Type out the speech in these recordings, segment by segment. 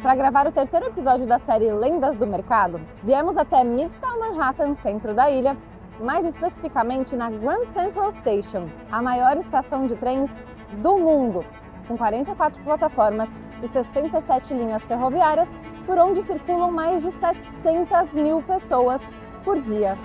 Para gravar o terceiro episódio da série Lendas do Mercado, viemos até Midtown Manhattan, centro da ilha, mais especificamente na Grand Central Station, a maior estação de trens do mundo, com 44 plataformas e 67 linhas ferroviárias, por onde circulam mais de 700 mil pessoas por dia.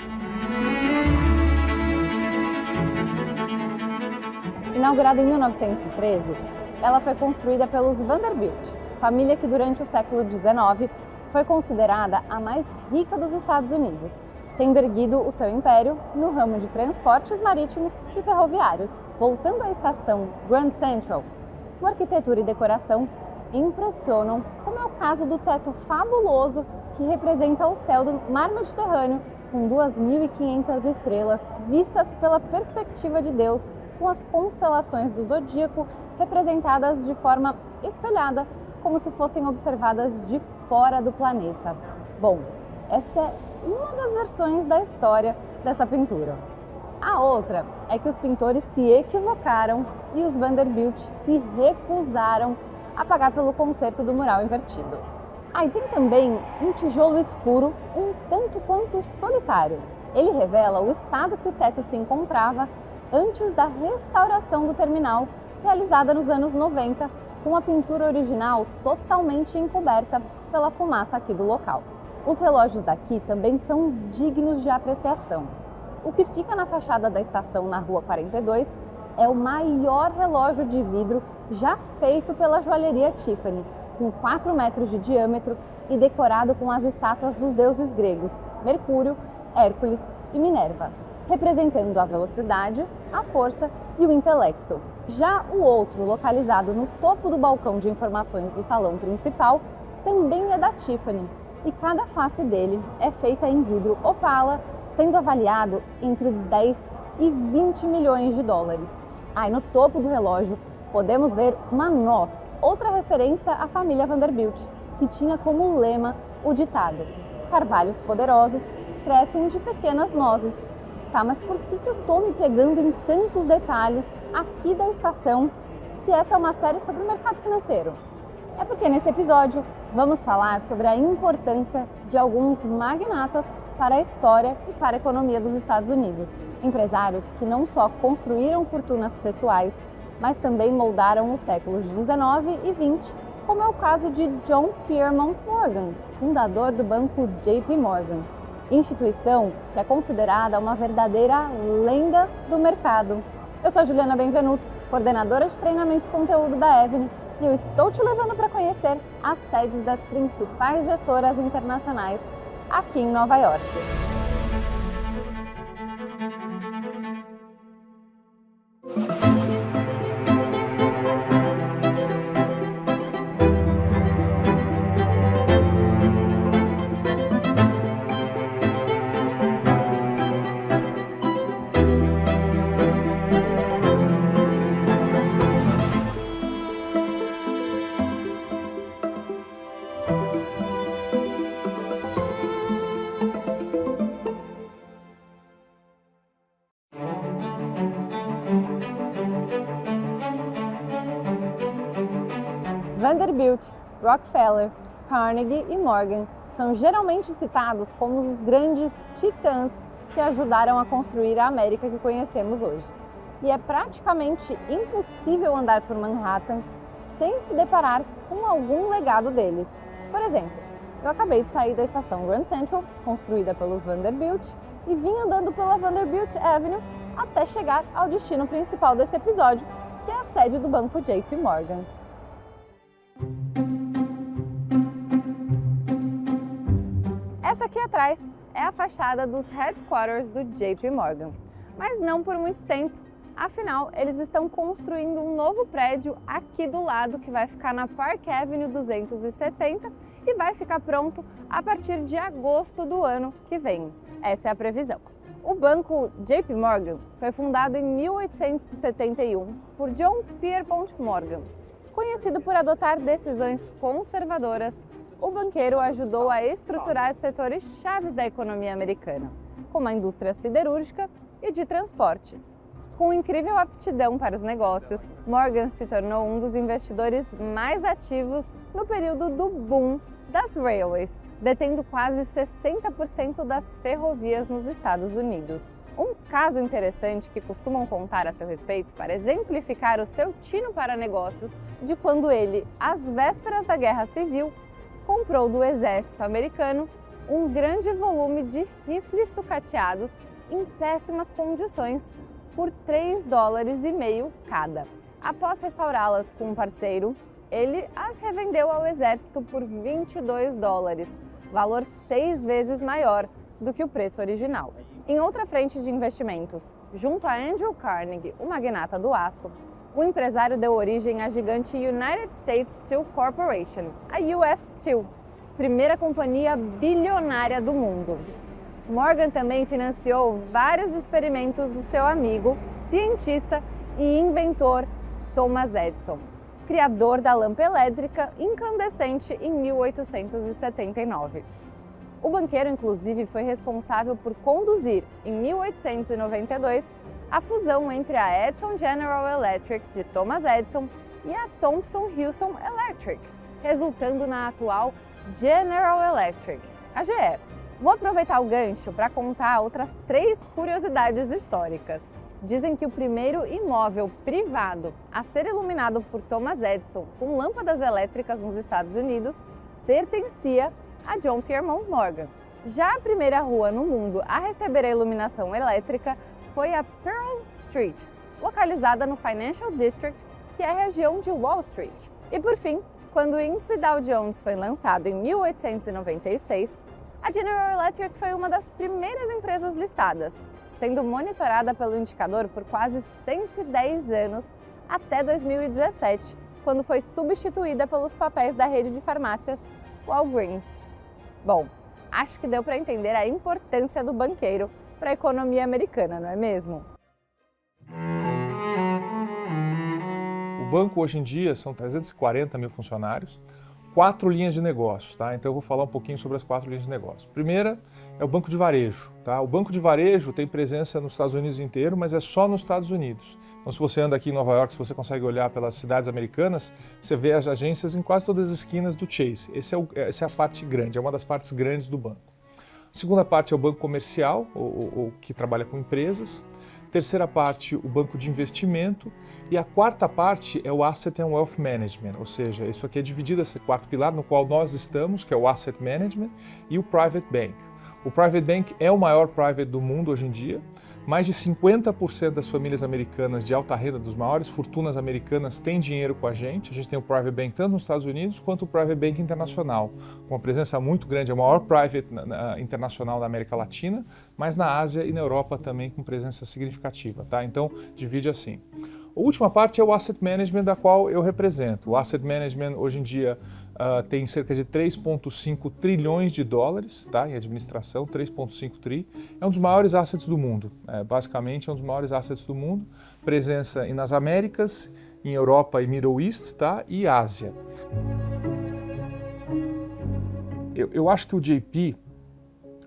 Inaugurada em 1913, ela foi construída pelos Vanderbilt, família que durante o século XIX foi considerada a mais rica dos Estados Unidos, tendo erguido o seu império no ramo de transportes marítimos e ferroviários. Voltando à estação Grand Central, sua arquitetura e decoração impressionam, como é o caso do teto fabuloso que representa o céu do mar Mediterrâneo, com 2.500 estrelas vistas pela perspectiva de Deus, com as constelações do zodíaco representadas de forma espelhada, como se fossem observadas de fora do planeta. Bom, essa é uma das versões da história dessa pintura. A outra é que os pintores se equivocaram e os Vanderbilt se recusaram a pagar pelo conserto do mural invertido. E tem também um tijolo escuro, um tanto quanto solitário. Ele revela o estado que o teto se encontrava antes da restauração do terminal, realizada nos anos 90, com a pintura original totalmente encoberta pela fumaça aqui do local. Os relógios daqui também são dignos de apreciação. O que fica na fachada da estação na Rua 42 é o maior relógio de vidro já feito pela joalheria Tiffany, com 4 metros de diâmetro e decorado com as estátuas dos deuses gregos Mercúrio, Hércules e Minerva, representando a velocidade, a força e o intelecto. Já o outro, localizado no topo do balcão de informações do salão principal, também é da Tiffany, e cada face dele é feita em vidro Opala, sendo avaliado entre 10 e 20 milhões de dólares. E no topo do relógio podemos ver uma noz, outra referência à família Vanderbilt, que tinha como lema o ditado: carvalhos poderosos crescem de pequenas nozes. Mas por que eu estou me pegando em tantos detalhes aqui da estação, se essa é uma série sobre o mercado financeiro? É porque nesse episódio vamos falar sobre a importância de alguns magnatas para a história e para a economia dos Estados Unidos. Empresários que não só construíram fortunas pessoais, mas também moldaram os séculos XIX e XX, como é o caso de John Pierpont Morgan, fundador do banco JP Morgan, instituição que é considerada uma verdadeira lenda do mercado. Eu sou a Juliana Benvenuto, coordenadora de treinamento e conteúdo da Avenue, e eu estou te levando para conhecer as sedes das principais gestoras internacionais aqui em Nova York. Vanderbilt, Rockefeller, Carnegie e Morgan são geralmente citados como os grandes titãs que ajudaram a construir a América que conhecemos hoje. E é praticamente impossível andar por Manhattan sem se deparar com algum legado deles. Por exemplo, eu acabei de sair da estação Grand Central, construída pelos Vanderbilt, e vim andando pela Vanderbilt Avenue até chegar ao destino principal desse episódio, que é a sede do banco JP Morgan. Essa aqui atrás é a fachada dos headquarters do JP Morgan, mas não por muito tempo. Afinal, eles estão construindo um novo prédio aqui do lado que vai ficar na Park Avenue 270 e vai ficar pronto a partir de agosto do ano que vem. Essa é a previsão. O banco JP Morgan foi fundado em 1871 por John Pierpont Morgan. Conhecido por adotar decisões conservadoras, o banqueiro ajudou a estruturar setores chaves da economia americana, como a indústria siderúrgica e de transportes. Com incrível aptidão para os negócios, Morgan se tornou um dos investidores mais ativos no período do boom das railways, detendo quase 60% das ferrovias nos Estados Unidos. Um caso interessante que costumam contar a seu respeito para exemplificar o seu tino para negócios de quando ele, às vésperas da Guerra Civil, comprou do exército americano um grande volume de rifles sucateados em péssimas condições por $3,50 cada. Após restaurá-las com um parceiro, ele as revendeu ao exército por $22, valor 6 vezes maior do que o preço original. Em outra frente de investimentos, junto a Andrew Carnegie, o magnata do aço, o empresário deu origem à gigante United States Steel Corporation, a US Steel, primeira companhia bilionária do mundo. Morgan também financiou vários experimentos do seu amigo, cientista e inventor Thomas Edison, criador da lâmpada elétrica incandescente em 1879. O banqueiro, inclusive, foi responsável por conduzir, em 1892, a fusão entre a Edison General Electric de Thomas Edison e a Thomson Houston Electric, resultando na atual General Electric, a GE. Vou aproveitar o gancho para contar outras 3 curiosidades históricas. Dizem que o primeiro imóvel privado a ser iluminado por Thomas Edison com lâmpadas elétricas nos Estados Unidos pertencia a John Pierpont Morgan. Já a primeira rua no mundo a receber a iluminação elétrica foi a Pearl Street, localizada no Financial District, que é a região de Wall Street. E por fim, quando o índice Dow Jones foi lançado em 1896, a General Electric foi uma das primeiras empresas listadas, sendo monitorada pelo indicador por quase 110 anos até 2017, quando foi substituída pelos papéis da rede de farmácias Walgreens. Bom, acho que deu para entender a importância do banqueiro para a economia americana, não é mesmo? O banco hoje em dia são 340 mil funcionários, 4 linhas de negócios, tá? Então eu vou falar um pouquinho sobre as 4 linhas de negócio. Primeira é o banco de varejo, tá? O banco de varejo tem presença nos Estados Unidos inteiro, mas é só nos Estados Unidos. Então se você anda aqui em Nova York, se você consegue olhar pelas cidades americanas, você vê as agências em quase todas as esquinas do Chase. Essa é a parte grande, é uma das partes grandes do banco. A segunda parte é o banco comercial, o que trabalha com empresas. Terceira parte, o banco de investimento. E a quarta parte é o Asset and Wealth Management, ou seja, isso aqui é dividido, esse quarto pilar no qual nós estamos, que é o Asset Management, e o Private Bank. O Private Bank é o maior private do mundo hoje em dia. Mais de 50% das famílias americanas de alta renda, das maiores fortunas americanas, têm dinheiro com a gente. A gente tem o Private Bank tanto nos Estados Unidos quanto o Private Bank internacional, com uma presença muito grande, é o maior private internacional da América Latina, mas na Ásia e na Europa também com presença significativa, tá? Então, divide assim. A última parte é o Asset Management, da qual eu represento. O Asset Management, hoje em dia, tem cerca de 3,5 trilhões de dólares, tá, em administração, 3,5 tri. É um dos maiores assets do mundo, basicamente é um dos maiores assets do mundo. Presença nas Américas, em Europa e Middle East, tá, e Ásia. Eu acho que o JP,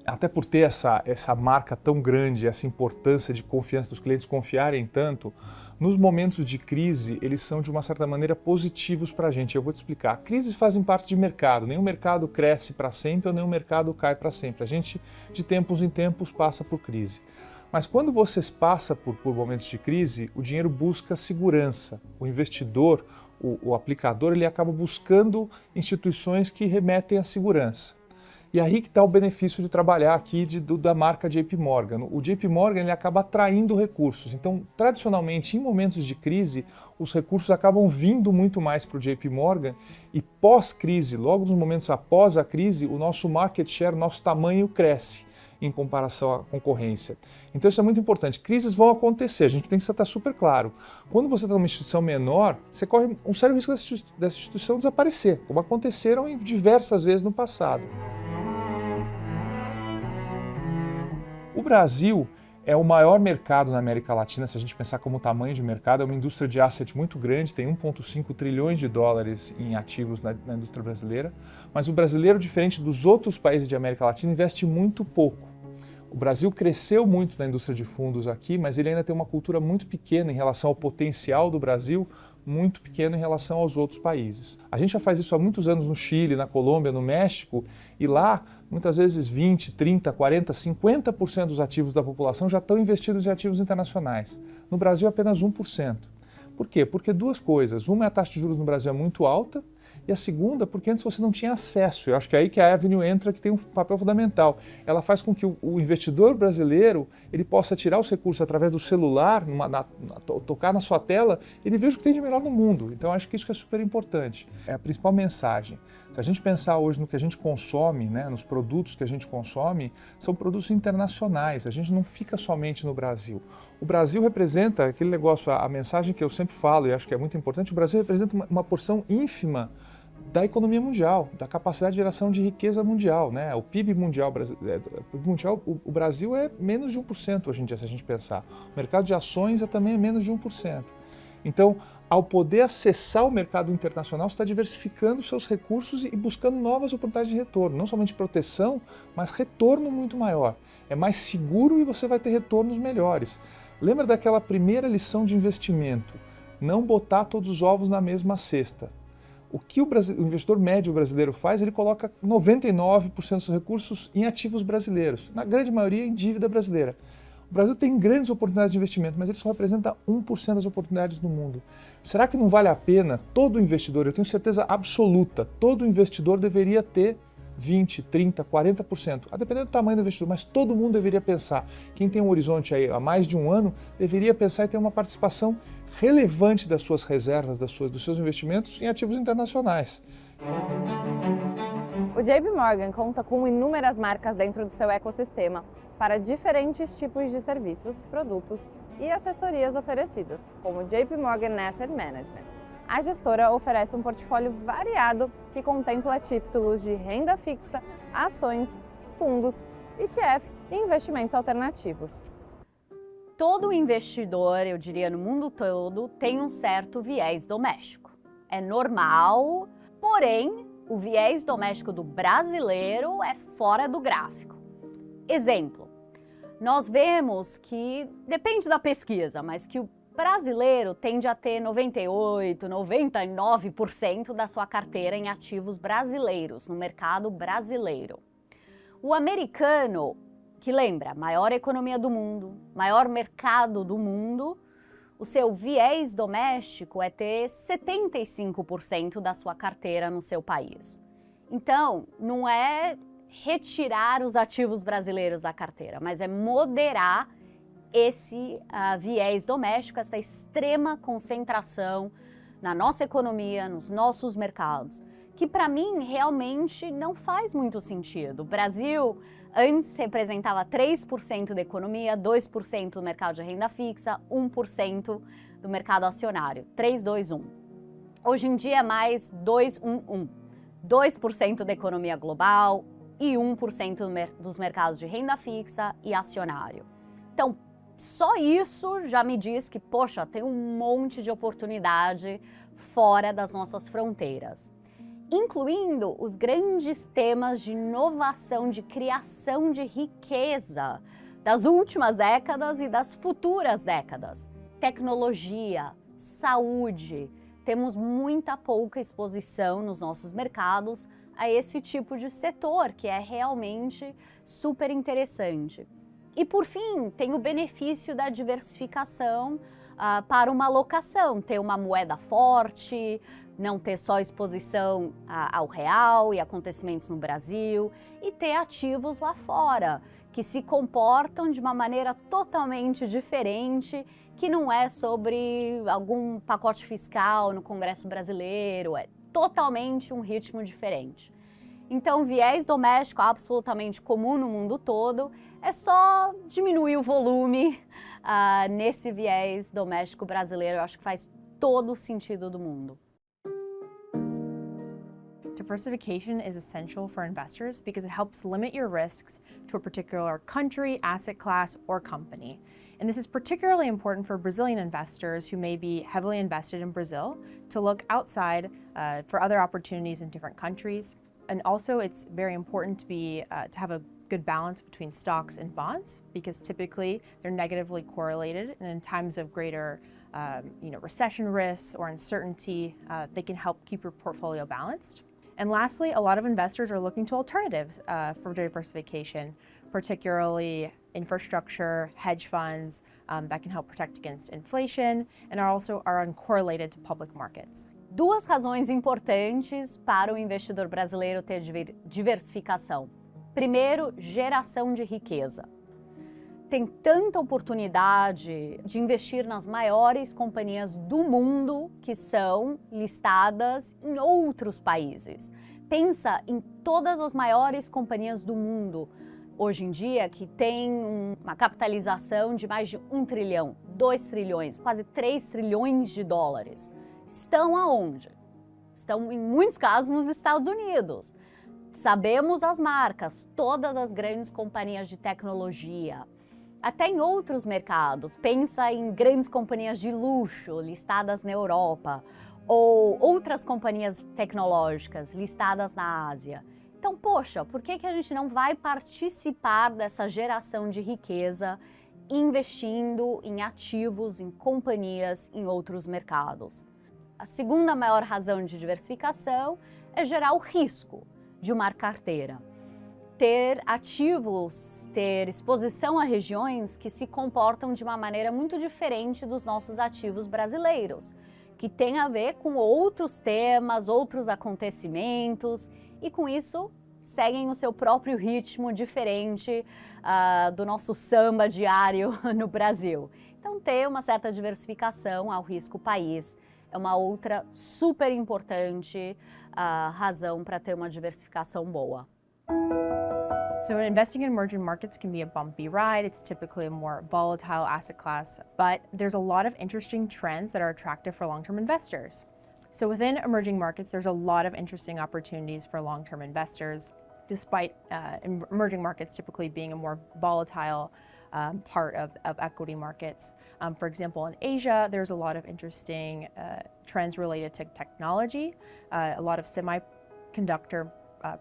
até por ter essa marca tão grande, essa importância de confiança dos clientes confiarem tanto, nos momentos de crise, eles são de uma certa maneira positivos para a gente. Eu vou te explicar. Crises fazem parte de mercado, nenhum mercado cresce para sempre ou nenhum mercado cai para sempre. A gente, de tempos em tempos, passa por crise. Mas quando você passa por momentos de crise, o dinheiro busca segurança. O investidor, o aplicador, ele acaba buscando instituições que remetem à segurança. E aí que está o benefício de trabalhar aqui da marca JP Morgan. O JP Morgan ele acaba atraindo recursos. Então, tradicionalmente, em momentos de crise, os recursos acabam vindo muito mais para o JP Morgan e pós-crise, logo nos momentos após a crise, o nosso market share, o nosso tamanho cresce em comparação à concorrência. Então isso é muito importante. Crises vão acontecer, a gente tem que estar super claro. Quando você está numa instituição menor, você corre um sério risco dessa instituição desaparecer, como aconteceram diversas vezes no passado. O Brasil é o maior mercado na América Latina, se a gente pensar como tamanho de mercado, é uma indústria de asset muito grande, tem 1,5 trilhões de dólares em ativos na indústria brasileira, mas o brasileiro, diferente dos outros países de América Latina, investe muito pouco. O Brasil cresceu muito na indústria de fundos aqui, mas ele ainda tem uma cultura muito pequena em relação ao potencial do Brasil, muito pequeno em relação aos outros países. A gente já faz isso há muitos anos no Chile, na Colômbia, no México, e lá, muitas vezes 20, 30, 40, 50% dos ativos da população já estão investidos em ativos internacionais. No Brasil, apenas 1%. Por quê? Porque duas coisas. Uma é a taxa de juros no Brasil é muito alta, e a segunda, porque antes você não tinha acesso. Eu acho que é aí que a Avenue entra, que tem um papel fundamental. Ela faz com que o investidor brasileiro ele possa tirar os recursos através do celular, tocar na sua tela, ele veja o que tem de melhor no mundo. Então, acho que isso que é super importante. É a principal mensagem. Se a gente pensar hoje no que a gente consome, né, nos produtos que a gente consome, são produtos internacionais. A gente não fica somente no Brasil. O Brasil representa aquele negócio, a mensagem que eu sempre falo, e acho que é muito importante, o Brasil representa uma porção ínfima da economia mundial, da capacidade de geração de riqueza mundial, né? O PIB mundial, o Brasil é menos de 1% hoje em dia, se a gente pensar. O mercado de ações também é menos de 1%. Então, ao poder acessar o mercado internacional, você está diversificando seus recursos e buscando novas oportunidades de retorno. Não somente proteção, mas retorno muito maior. É mais seguro e você vai ter retornos melhores. Lembra daquela primeira lição de investimento? Não botar todos os ovos na mesma cesta. O que o investidor médio brasileiro faz? Ele coloca 99% dos recursos em ativos brasileiros, na grande maioria em dívida brasileira. O Brasil tem grandes oportunidades de investimento, mas ele só representa 1% das oportunidades no mundo. Será que não vale a pena todo investidor, eu tenho certeza absoluta, todo investidor deveria ter 20%, 30%, 40%, a depender do tamanho do investidor, mas todo mundo deveria pensar, quem tem um horizonte aí há mais de um ano, deveria pensar em ter uma participação relevante das suas reservas, dos seus investimentos em ativos internacionais. O JP Morgan conta com inúmeras marcas dentro do seu ecossistema para diferentes tipos de serviços, produtos e assessorias oferecidas, como o JP Morgan Asset Management. A gestora oferece um portfólio variado que contempla títulos de renda fixa, ações, fundos, ETFs e investimentos alternativos. Todo investidor, eu diria no mundo todo, tem um certo viés doméstico. É normal, porém, o viés doméstico do brasileiro é fora do gráfico. Exemplo, nós vemos que, depende da pesquisa, mas que o brasileiro tende a ter 98%, 99% da sua carteira em ativos brasileiros, no mercado brasileiro. O americano, que lembra, maior economia do mundo, maior mercado do mundo, o seu viés doméstico é ter 75% da sua carteira no seu país. Então, não é retirar os ativos brasileiros da carteira, mas é moderar esse viés doméstico, essa extrema concentração na nossa economia, nos nossos mercados, que para mim realmente não faz muito sentido. O Brasil antes representava 3% da economia, 2% do mercado de renda fixa, 1% do mercado acionário, 3, 2, 1. Hoje em dia é mais 2, 1, 1. 2% da economia global e 1% dos mercados de renda fixa e acionário. Então, só isso já me diz que, poxa, tem um monte de oportunidade fora das nossas fronteiras, incluindo os grandes temas de inovação, de criação de riqueza das últimas décadas e das futuras décadas. Tecnologia, saúde, temos muita pouca exposição nos nossos mercados a esse tipo de setor, que é realmente super interessante. E por fim, tem o benefício da diversificação para uma alocação, ter uma moeda forte, não ter só exposição ao real e acontecimentos no Brasil, e ter ativos lá fora, que se comportam de uma maneira totalmente diferente, que não é sobre algum pacote fiscal no Congresso brasileiro, é totalmente um ritmo diferente. Então, viés doméstico absolutamente comum no mundo todo, é só diminuir o volume nesse viés doméstico brasileiro. Eu acho que faz todo o sentido do mundo. Diversification is essential for investors because it helps limit your risks to a particular country, asset class, or company. And this is particularly important for Brazilian investors who may be heavily invested in Brazil to look outside for other opportunities in different countries. And also, it's very important to have a good balance between stocks and bonds because typically they're negatively correlated, and in times of greater recession risks or uncertainty, they can help keep your portfolio balanced. And lastly, a lot of investors are looking to alternatives for diversification, particularly infrastructure, hedge funds that can help protect against inflation and are uncorrelated to public markets. Duas razões importantes para o investidor brasileiro ter diversificação. Primeiro, geração de riqueza. Tem tanta oportunidade de investir nas maiores companhias do mundo que são listadas em outros países. Pensa em todas as maiores companhias do mundo hoje em dia que têm uma capitalização de mais de 1 trilhão, 2 trilhões, quase 3 trilhões de dólares. Estão aonde? Estão, em muitos casos, nos Estados Unidos. Sabemos as marcas, todas as grandes companhias de tecnologia. Até em outros mercados, pensa em grandes companhias de luxo listadas na Europa ou outras companhias tecnológicas listadas na Ásia. Então, poxa, por que a gente não vai participar dessa geração de riqueza investindo em ativos, em companhias, em outros mercados? A segunda maior razão de diversificação é gerar o risco de uma carteira. Ter ativos, ter exposição a regiões que se comportam de uma maneira muito diferente dos nossos ativos brasileiros, que tem a ver com outros temas, outros acontecimentos e com isso seguem o seu próprio ritmo diferente do nosso samba diário no Brasil. Então ter uma certa diversificação ao risco país é uma outra super importante razão para ter uma diversificação boa. So investing in emerging markets can be a bumpy ride. It's typically a more volatile asset class, but there's a lot of interesting trends that are attractive for long-term investors. So within emerging markets, there's a lot of interesting opportunities for long-term investors, despite emerging markets typically being a more volatile part of equity markets. For example, in Asia, there's a lot of interesting trends related to technology. A lot of semiconductor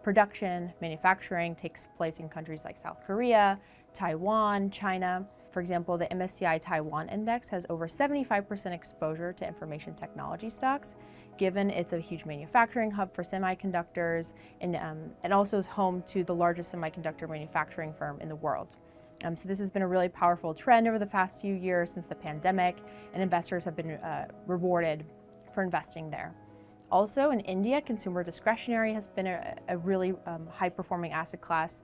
production, manufacturing takes place in countries like South Korea, Taiwan, China. For example, the MSCI Taiwan Index has over 75% exposure to information technology stocks, given it's a huge manufacturing hub for semiconductors and also is home to the largest semiconductor manufacturing firm in the world. So this has been a really powerful trend over the past few years since the pandemic, and investors have been rewarded for investing there. Also, in India, consumer discretionary has been a really high-performing asset class,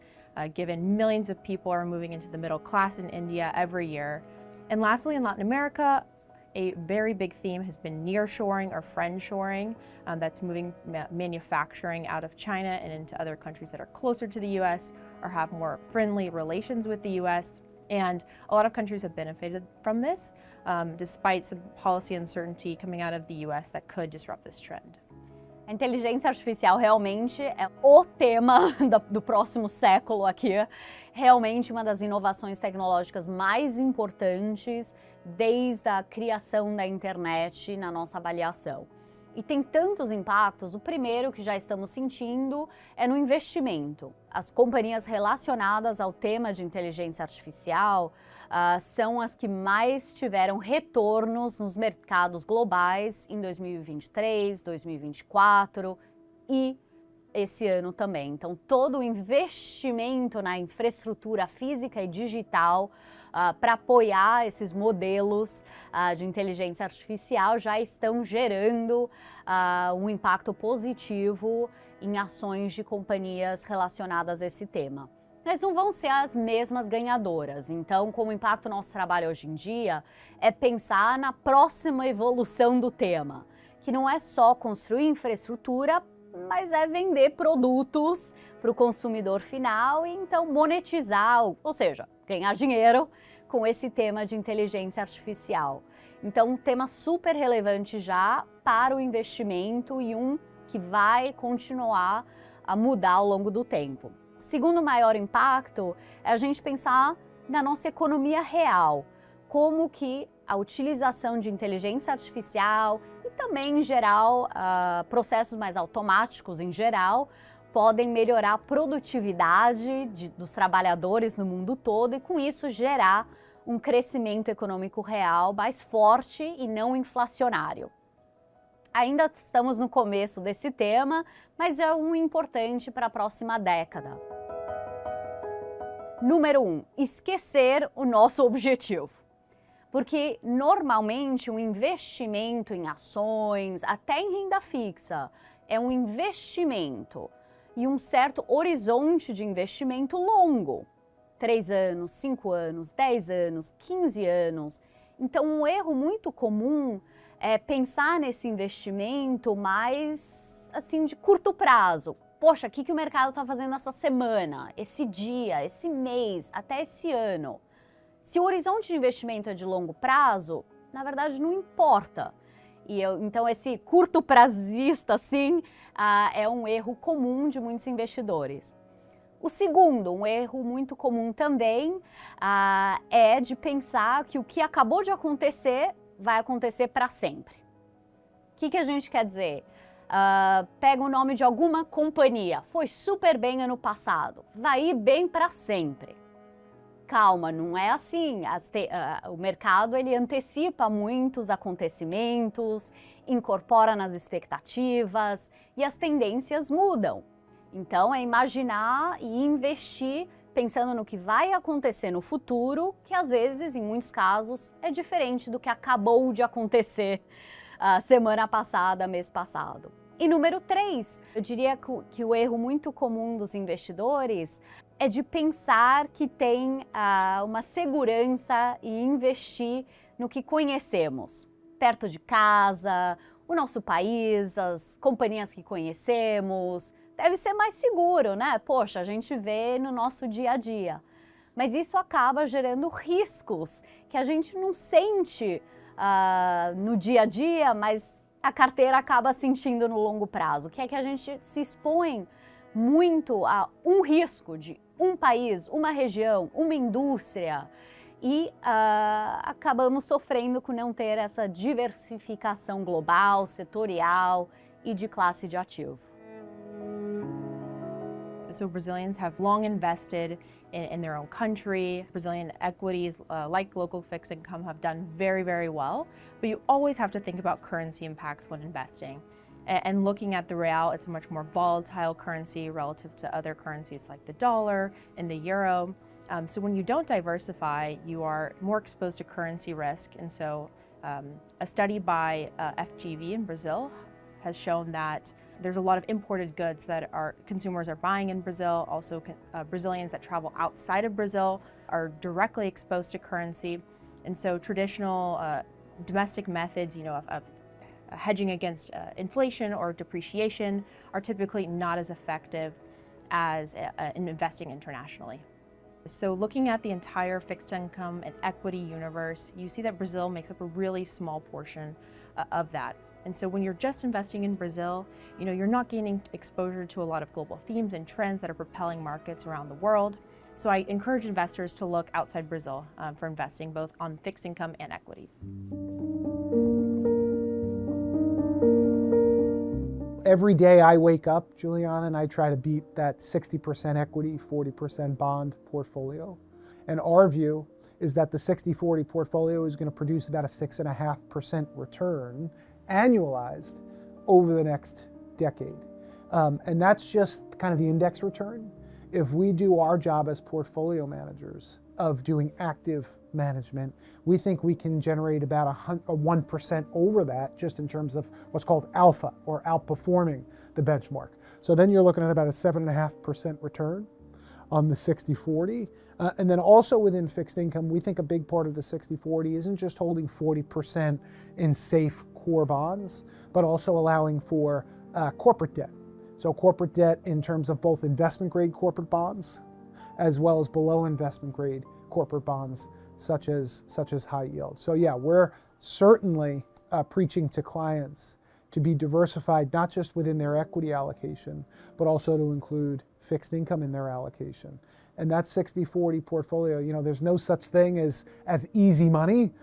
given millions of people are moving into the middle class in India every year. And lastly, in Latin America, a very big theme has been nearshoring or friendshoring. That's moving manufacturing out of China and into other countries that are closer to the US or have more friendly relations with the US. And a lot of countries have benefited from this, despite some policy uncertainty coming out of the US that could disrupt this trend. A inteligência artificial realmente é o tema do próximo século aqui. Realmente uma das inovações tecnológicas mais importantes desde a criação da internet na nossa avaliação. E tem tantos impactos. O primeiro que já estamos sentindo é no investimento. As companhias relacionadas ao tema de inteligência artificial são as que mais tiveram retornos nos mercados globais em 2023, 2024 e esse ano também. Então, todo o investimento na infraestrutura física e digital para apoiar esses modelos de inteligência artificial já estão gerando um impacto positivo em ações de companhias relacionadas a esse tema. Mas não vão ser as mesmas ganhadoras. Então, como impacto do nosso trabalho hoje em dia é pensar na próxima evolução do tema, que não é só construir infraestrutura, mas é vender produtos para o consumidor final e então monetizar, ou seja, ganhar dinheiro com esse tema de inteligência artificial. Então, um tema super relevante já para o investimento e um que vai continuar a mudar ao longo do tempo. O segundo maior impacto é a gente pensar na nossa economia real, como que a utilização de inteligência artificial e também, em geral, processos mais automáticos em geral, podem melhorar a produtividade dos trabalhadores no mundo todo e, com isso, gerar um crescimento econômico real mais forte e não inflacionário. Ainda estamos no começo desse tema, mas é um importante para a próxima década. Número 1, esquecer o nosso objetivo. Porque normalmente um investimento em ações, até em renda fixa, é um investimento e um certo horizonte de investimento longo. 3 anos, 5 anos, 10 anos, 15 anos. Então, um erro muito comum é pensar nesse investimento mais, assim, de curto prazo. Poxa, o que o mercado está fazendo essa semana, esse dia, esse mês, até esse ano? Se o horizonte de investimento é de longo prazo, na verdade não importa. Então, esse curto prazista, assim, é um erro comum de muitos investidores. O segundo, um erro muito comum também, é de pensar que o que acabou de acontecer vai acontecer para sempre. O que a gente quer dizer? Pega o nome de alguma companhia, foi super bem ano passado, vai ir bem para sempre. Calma, não é assim. O mercado ele antecipa muitos acontecimentos, incorpora nas expectativas e as tendências mudam. Então, é imaginar e investir pensando no que vai acontecer no futuro, que às vezes, em muitos casos, é diferente do que acabou de acontecer semana passada, mês passado. E número 3, eu diria que o erro muito comum dos investidores é de pensar que tem uma segurança e investir no que conhecemos, perto de casa, o nosso país, as companhias que conhecemos. Deve ser mais seguro, né? Poxa, a gente vê no nosso dia a dia. Mas isso acaba gerando riscos que a gente não sente no dia a dia, mas a carteira acaba sentindo no longo prazo, que é que a gente se expõe muito a um risco de um país, uma região, uma indústria e acabamos sofrendo com não ter essa diversificação global, setorial e de classe de ativo. So Brazilians have long invested in their own country. Brazilian equities, like local fixed income, have done very, very well. But you always have to think about currency impacts when investing. And looking at the real, it's a much more volatile currency relative to other currencies like the dollar and the euro. So when you don't diversify, you are more exposed to currency risk. And so a study by FGV in Brazil has shown that there's a lot of imported goods that consumers are buying in Brazil. Also, Brazilians that travel outside of Brazil are directly exposed to currency. And so traditional domestic methods, of hedging against inflation or depreciation are typically not as effective as in investing internationally. So looking at the entire fixed income and equity universe, you see that Brazil makes up a really small portion of that. And so when you're just investing in Brazil, you're not gaining exposure to a lot of global themes and trends that are propelling markets around the world. So I encourage investors to look outside Brazil for investing both on fixed income and equities. Every day I wake up, Juliana, and I try to beat that 60% equity, 40% bond portfolio. And our view is that the 60-40 portfolio is going to produce about a 6.5% return annualized over the next decade. And that's just kind of the index return. If we do our job as portfolio managers of doing active management, we think we can generate about a 1% over that just in terms of what's called alpha, or outperforming the benchmark. So then you're looking at about a 7.5% return on the 60-40. And then also within fixed income, we think a big part of the 60-40 isn't just holding 40% in safe core bonds, but also allowing for corporate debt. So corporate debt in terms of both investment grade corporate bonds, as well as below investment grade corporate bonds, such as high yield. So yeah, we're certainly preaching to clients to be diversified, not just within their equity allocation, but also to include fixed income in their allocation. And that 60-40 portfolio, there's no such thing as easy money,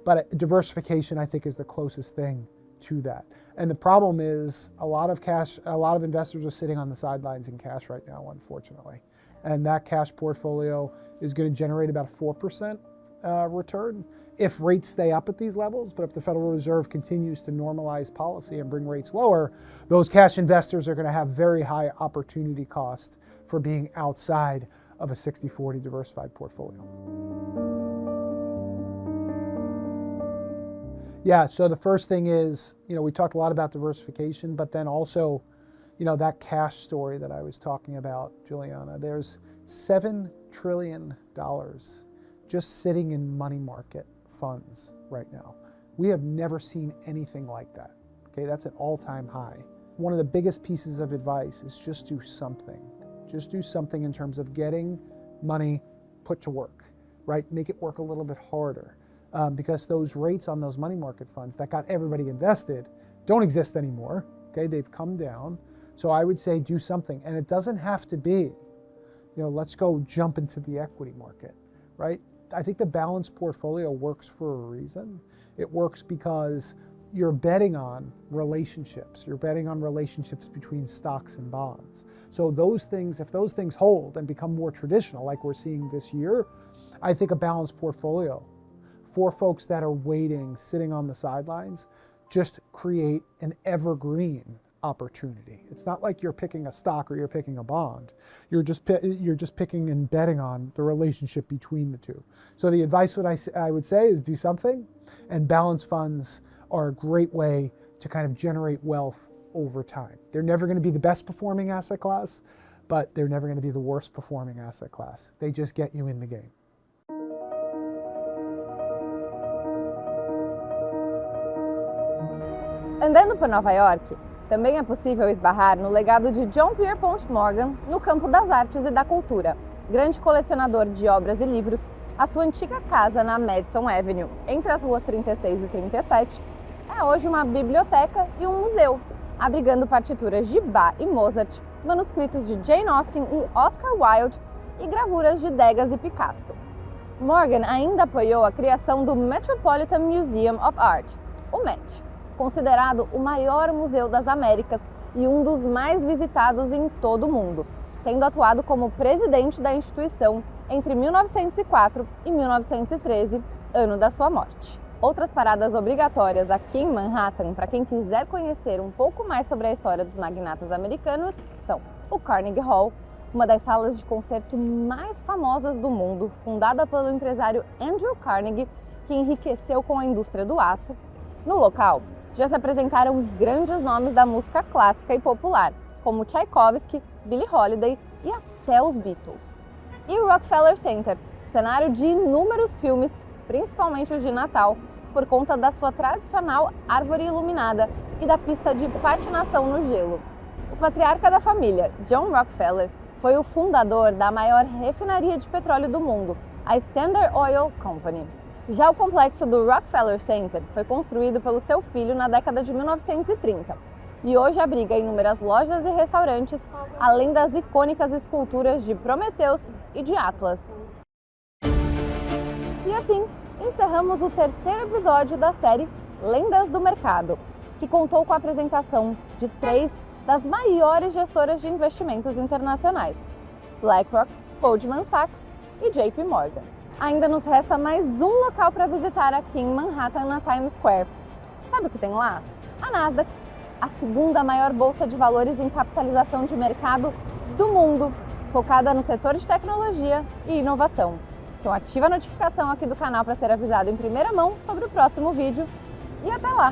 but diversification, I think, is the closest thing to that. And the problem is a lot of investors are sitting on the sidelines in cash right now, unfortunately. And that cash portfolio is going to generate about a 4% return if rates stay up at these levels. But if the Federal Reserve continues to normalize policy and bring rates lower, those cash investors are going to have very high opportunity cost for being outside of a 60-40 diversified portfolio. Yeah, so the first thing is, we talked a lot about diversification, but then also, that cash story that I was talking about, Juliana. There's $7 trillion just sitting in money market funds right now. We have never seen anything like that. Okay, that's an all-time high. One of the biggest pieces of advice is just do something. Just do something in terms of getting money put to work, right? Make it work a little bit harder. Because those rates on those money market funds that got everybody invested don't exist anymore. Okay, they've come down. So I would say do something, and it doesn't have to be, let's go jump into the equity market, right? I think the balanced portfolio works for a reason. It works because you're betting on relationships. You're betting on relationships between stocks and bonds. So those things, if those things hold and become more traditional, like we're seeing this year, I think a balanced portfolio for folks that are waiting, sitting on the sidelines, just create an evergreen opportunity. It's not like you're picking a stock or you're picking a bond. You're just picking and betting on the relationship between the two. So the advice I would say is do something, and balanced funds are a great way to kind of generate wealth over time. They're never going to be the best performing asset class, but they're never going to be the worst performing asset class. They just get you in the game. Andando por Nova York, também é possível esbarrar no legado de John Pierpont Morgan no campo das artes e da cultura. Grande colecionador de obras e livros, a sua antiga casa na Madison Avenue, entre as ruas 36 e 37, é hoje uma biblioteca e um museu, abrigando partituras de Bach e Mozart, manuscritos de Jane Austen e Oscar Wilde e gravuras de Degas e Picasso. Morgan ainda apoiou a criação do Metropolitan Museum of Art, o MET, considerado o maior museu das Américas e um dos mais visitados em todo o mundo, tendo atuado como presidente da instituição entre 1904 e 1913, ano da sua morte. Outras paradas obrigatórias aqui em Manhattan, para quem quiser conhecer um pouco mais sobre a história dos magnatas americanos, são o Carnegie Hall, uma das salas de concerto mais famosas do mundo, fundada pelo empresário Andrew Carnegie, que enriqueceu com a indústria do aço. No local, já se apresentaram grandes nomes da música clássica e popular, como Tchaikovsky, Billie Holiday e até os Beatles. E o Rockefeller Center, cenário de inúmeros filmes, principalmente os de Natal, por conta da sua tradicional árvore iluminada e da pista de patinação no gelo. O patriarca da família, John Rockefeller, foi o fundador da maior refinaria de petróleo do mundo, a Standard Oil Company. Já o complexo do Rockefeller Center foi construído pelo seu filho na década de 1930 e hoje abriga inúmeras lojas e restaurantes, além das icônicas esculturas de Prometheus e de Atlas. E assim, encerramos o terceiro episódio da série Lendas do Mercado, que contou com a apresentação de 3 das maiores gestoras de investimentos internacionais: BlackRock, Goldman Sachs e JP Morgan. Ainda nos resta mais um local para visitar aqui em Manhattan, na Times Square. Sabe o que tem lá? A Nasdaq, a segunda maior bolsa de valores em capitalização de mercado do mundo, focada no setor de tecnologia e inovação. Então ativa a notificação aqui do canal para ser avisado em primeira mão sobre o próximo vídeo e até lá!